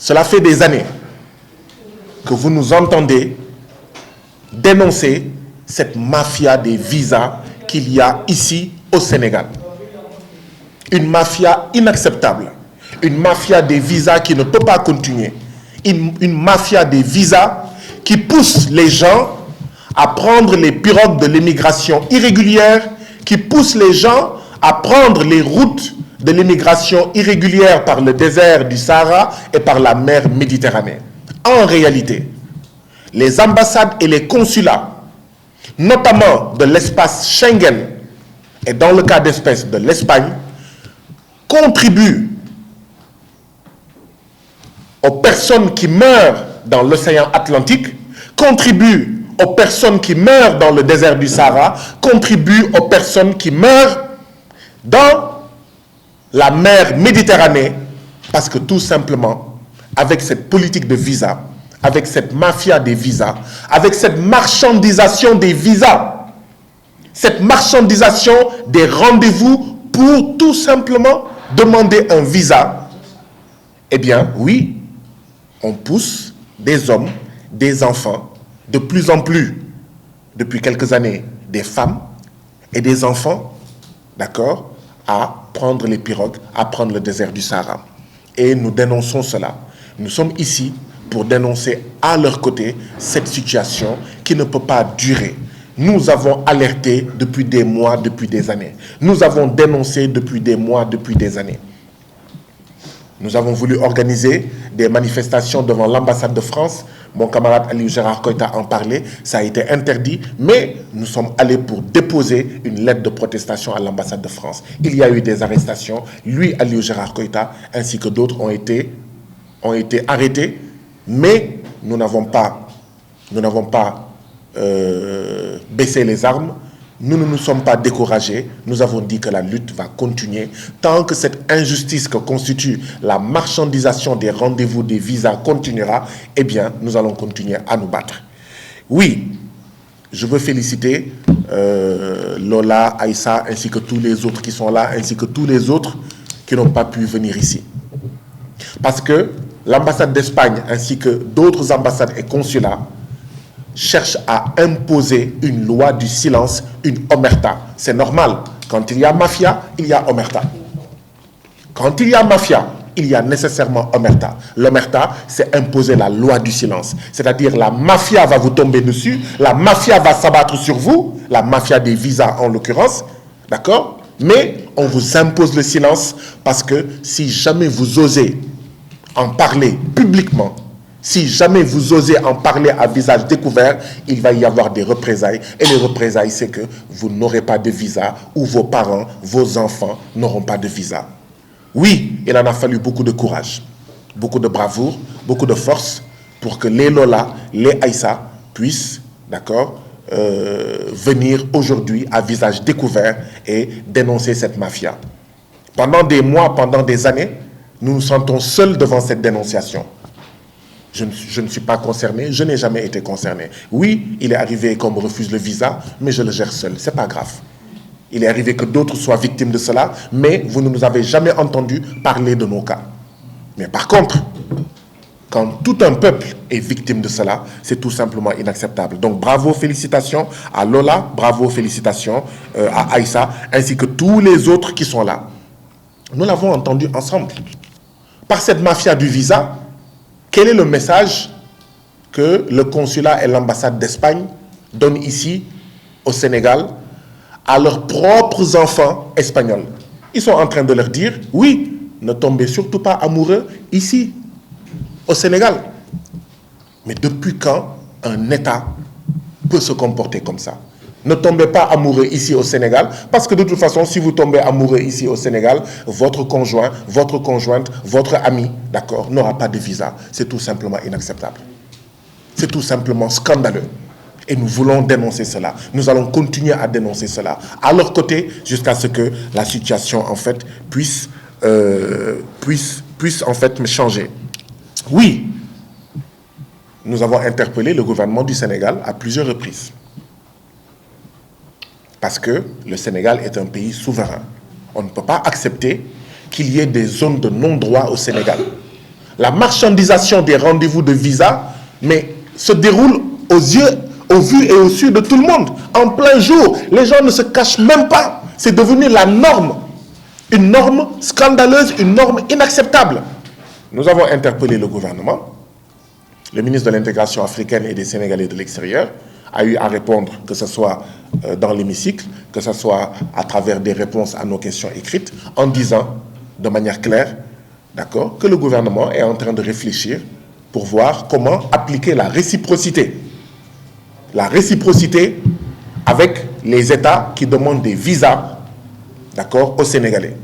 Cela fait des années que vous nous entendez dénoncer cette mafia des visas qu'il y a ici au Sénégal. Une mafia inacceptable. Une mafia des visas qui ne peut pas continuer. Une mafia des visas qui pousse les gens à prendre les pirogues de l'immigration irrégulière, qui pousse les gens à prendre les routes de l'immigration irrégulière par le désert du Sahara et par la mer Méditerranée. En réalité, les ambassades et les consulats, notamment de l'espace Schengen et dans le cas d'espèce de l'Espagne, contribuent aux personnes qui meurent dans l'océan Atlantique, contribuent aux personnes qui meurent dans le désert du Sahara, contribuent aux personnes qui meurent dans la mer Méditerranée, parce que tout simplement, avec cette politique de visa, avec cette mafia des visas, avec cette marchandisation des visas, cette marchandisation des rendez-vous pour tout simplement demander un visa, eh bien, oui, on pousse des hommes, des enfants, de plus en plus, depuis quelques années, des femmes et des enfants, d'accord, à prendre les pirogues, à prendre le désert du Sahara. Et nous dénonçons cela. Nous sommes ici pour dénoncer à leur côté cette situation qui ne peut pas durer. Nous avons alerté depuis des mois, depuis des années. Nous avons dénoncé depuis des mois, depuis des années. Nous avons voulu organiser des manifestations devant l'ambassade de France. Mon camarade Aliou Gérard Koïta en parlait, ça a été interdit, mais nous sommes allés pour déposer une lettre de protestation à l'ambassade de France. Il y a eu des arrestations. Lui, Aliou Gérard Koïta, ainsi que d'autres ont été arrêtés, mais nous n'avons pas baissé les armes. Nous ne nous sommes pas découragés. Nous avons dit que la lutte va continuer. Tant que cette injustice que constitue la marchandisation des rendez-vous, des visas continuera, eh bien, nous allons continuer à nous battre. Oui, je veux féliciter Lola, Aïssa, ainsi que tous les autres qui sont là, ainsi que tous les autres qui n'ont pas pu venir ici. Parce que l'ambassade d'Espagne, ainsi que d'autres ambassades et consulats, cherche à imposer une loi du silence, une omerta. C'est normal. Quand il y a mafia, il y a omerta. Quand il y a mafia, il y a nécessairement omerta. L'omerta, c'est imposer la loi du silence. C'est-à-dire la mafia va vous tomber dessus, la mafia va s'abattre sur vous, la mafia des visas en l'occurrence, d'accord? Mais on vous impose le silence parce que si jamais vous osez en parler publiquement, si jamais vous osez en parler à visage découvert, il va y avoir des représailles. Et les représailles, c'est que vous n'aurez pas de visa ou vos parents, vos enfants n'auront pas de visa. Oui, il en a fallu beaucoup de courage, beaucoup de bravoure, beaucoup de force pour que les Lola, les Aïssa puissent, d'accord, venir aujourd'hui à visage découvert et dénoncer cette mafia. Pendant des mois, pendant des années, nous nous sentons seuls devant cette dénonciation. Je ne suis pas concerné, je n'ai jamais été concerné. Oui, il est arrivé qu'on me refuse le visa, mais je le gère seul, c'est pas grave. Il est arrivé que d'autres soient victimes de cela, mais vous ne nous avez jamais entendu parler de nos cas. Mais par contre, quand tout un peuple est victime de cela, c'est tout simplement inacceptable. Donc bravo, félicitations à Lola, bravo, félicitations à Aïssa, ainsi que tous les autres qui sont là. Nous l'avons entendu ensemble. Par cette mafia du visa, quel est le message que le consulat et l'ambassade d'Espagne donnent ici, au Sénégal, à leurs propres enfants espagnols? Ils sont en train de leur dire, oui, ne tombez surtout pas amoureux ici, au Sénégal. Mais depuis quand un État peut se comporter comme ça? Ne tombez pas amoureux ici au Sénégal, parce que de toute façon, si vous tombez amoureux ici au Sénégal, votre conjoint, votre conjointe, votre ami, d'accord, n'aura pas de visa. C'est tout simplement inacceptable. C'est tout simplement scandaleux. Et nous voulons dénoncer cela. Nous allons continuer à dénoncer cela à leur côté jusqu'à ce que la situation, en fait, puisse en fait changer. Oui, nous avons interpellé le gouvernement du Sénégal à plusieurs reprises. Parce que le Sénégal est un pays souverain. On ne peut pas accepter qu'il y ait des zones de non-droit au Sénégal. la marchandisation des rendez-vous de visa, mais se déroule aux yeux, au vu et au su de tout le monde. En plein jour, les gens ne se cachent même pas. C'est devenu la norme. Une norme scandaleuse, une norme inacceptable. Nous avons interpellé le gouvernement. Le ministre de l'Intégration africaine et des Sénégalais de l'extérieur a eu à répondre, que ce soit dans l'hémicycle, que ce soit à travers des réponses à nos questions écrites, en disant de manière claire, d'accord, que le gouvernement est en train de réfléchir pour voir comment appliquer la réciprocité. La réciprocité avec les États qui demandent des visas, d'accord, aux Sénégalais.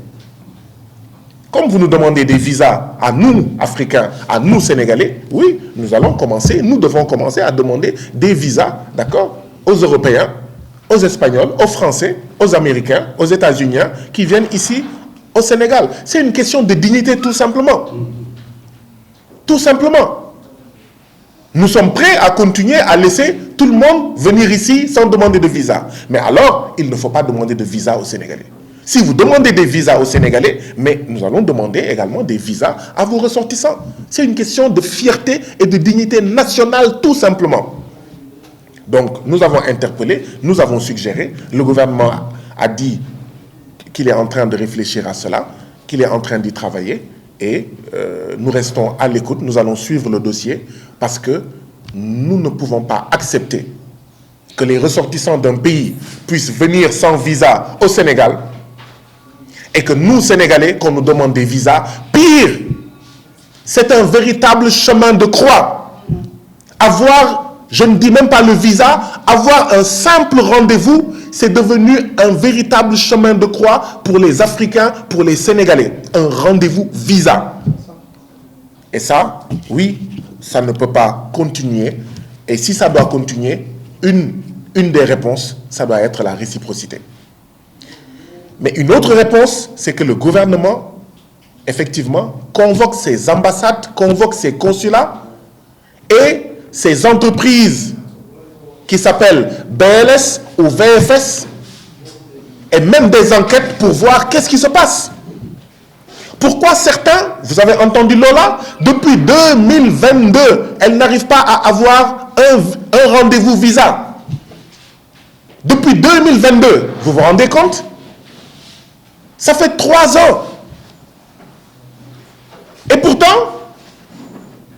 Comme vous nous demandez des visas à nous, Africains, à nous, Sénégalais, oui, nous devons commencer à demander des visas, d'accord, aux Européens, aux Espagnols, aux Français, aux Américains, aux États-Unis, qui viennent ici, au Sénégal. C'est une question de dignité, tout simplement. Tout simplement. Nous sommes prêts à continuer à laisser tout le monde venir ici sans demander de visa. Mais alors, il ne faut pas demander de visa aux Sénégalais. Si vous demandez des visas aux Sénégalais, mais nous allons demander également des visas à vos ressortissants. C'est une question de fierté et de dignité nationale, tout simplement. Donc, nous avons interpellé, nous avons suggéré, le gouvernement a dit qu'il est en train de réfléchir à cela, qu'il est en train d'y travailler, et nous restons à l'écoute, nous allons suivre le dossier, parce que nous ne pouvons pas accepter que les ressortissants d'un pays puissent venir sans visa au Sénégal, et que nous, Sénégalais, qu'on nous demande des visas, pire, c'est un véritable chemin de croix. Avoir, je ne dis même pas le visa, avoir un simple rendez-vous, c'est devenu un véritable chemin de croix pour les Africains, pour les Sénégalais. Un rendez-vous visa. Et ça, oui, ça ne peut pas continuer. Et si ça doit continuer, une des réponses, ça doit être la réciprocité. Mais une autre réponse, c'est que le gouvernement, effectivement, convoque ses ambassades, convoque ses consulats et ses entreprises qui s'appellent BLS ou VFS et même des enquêtes pour voir qu'est-ce qui se passe. Pourquoi certains, vous avez entendu Lola, depuis 2022, elle n'arrive pas à avoir un rendez-vous visa. Depuis 2022, vous vous rendez compte? Ça fait 3 ans. Et pourtant,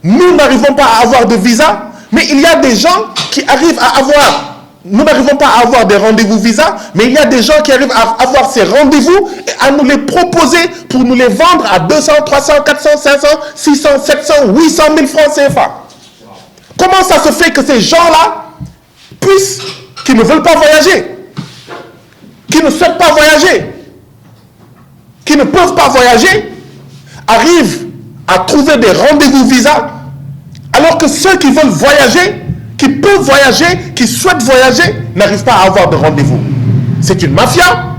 nous n'arrivons pas à avoir de visa, mais il y a des gens qui arrivent à avoir, nous n'arrivons pas à avoir des rendez-vous visa, mais il y a des gens qui arrivent à avoir ces rendez-vous et à nous les proposer pour nous les vendre à 200, 300, 400, 500, 600, 700, 800 000 francs CFA. Comment ça se fait que ces gens-là puissent, qui ne veulent pas voyager, qui ne souhaitent pas voyager, qui ne peuvent pas voyager, arrivent à trouver des rendez-vous visa, alors que ceux qui veulent voyager, qui peuvent voyager, qui souhaitent voyager, n'arrivent pas à avoir de rendez-vous. C'est une mafia.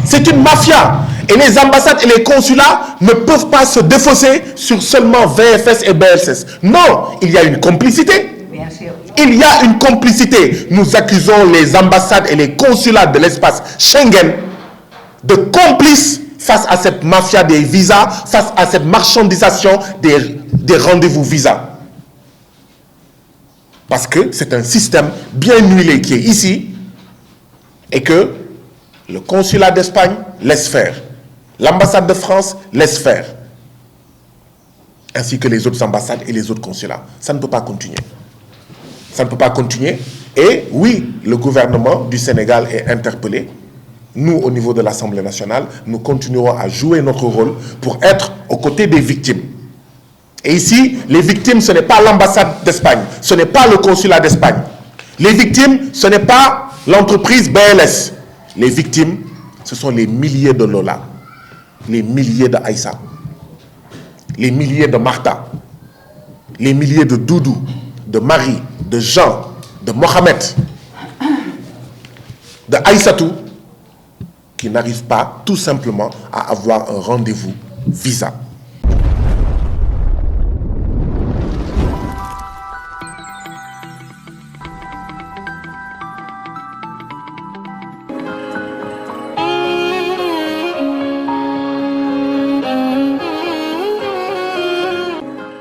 C'est une mafia. Et les ambassades et les consulats ne peuvent pas se défausser sur seulement VFS et BLS. Non, il y a une complicité. Bien sûr. Il y a une complicité. Nous accusons les ambassades et les consulats de l'espace Schengen de complices face à cette mafia des visas, face à cette marchandisation des rendez-vous visas. Parce que c'est un système bien huilé qui est ici et que le consulat d'Espagne laisse faire, l'ambassade de France laisse faire, ainsi que les autres ambassades et les autres consulats. Ça ne peut pas continuer. Ça ne peut pas continuer. Et oui, le gouvernement du Sénégal est interpellé. Nous, au niveau de l'Assemblée nationale, nous continuerons à jouer notre rôle pour être aux côtés des victimes. Et ici, les victimes, ce n'est pas l'ambassade d'Espagne, ce n'est pas le consulat d'Espagne. Les victimes, ce n'est pas l'entreprise BLS. Les victimes, ce sont les milliers de Lola, les milliers de Aïssa, les milliers de Martha, les milliers de Doudou, de Marie, de Jean, de Mohamed, de Aïssatou, qui n'arrivent pas tout simplement à avoir un rendez-vous visa.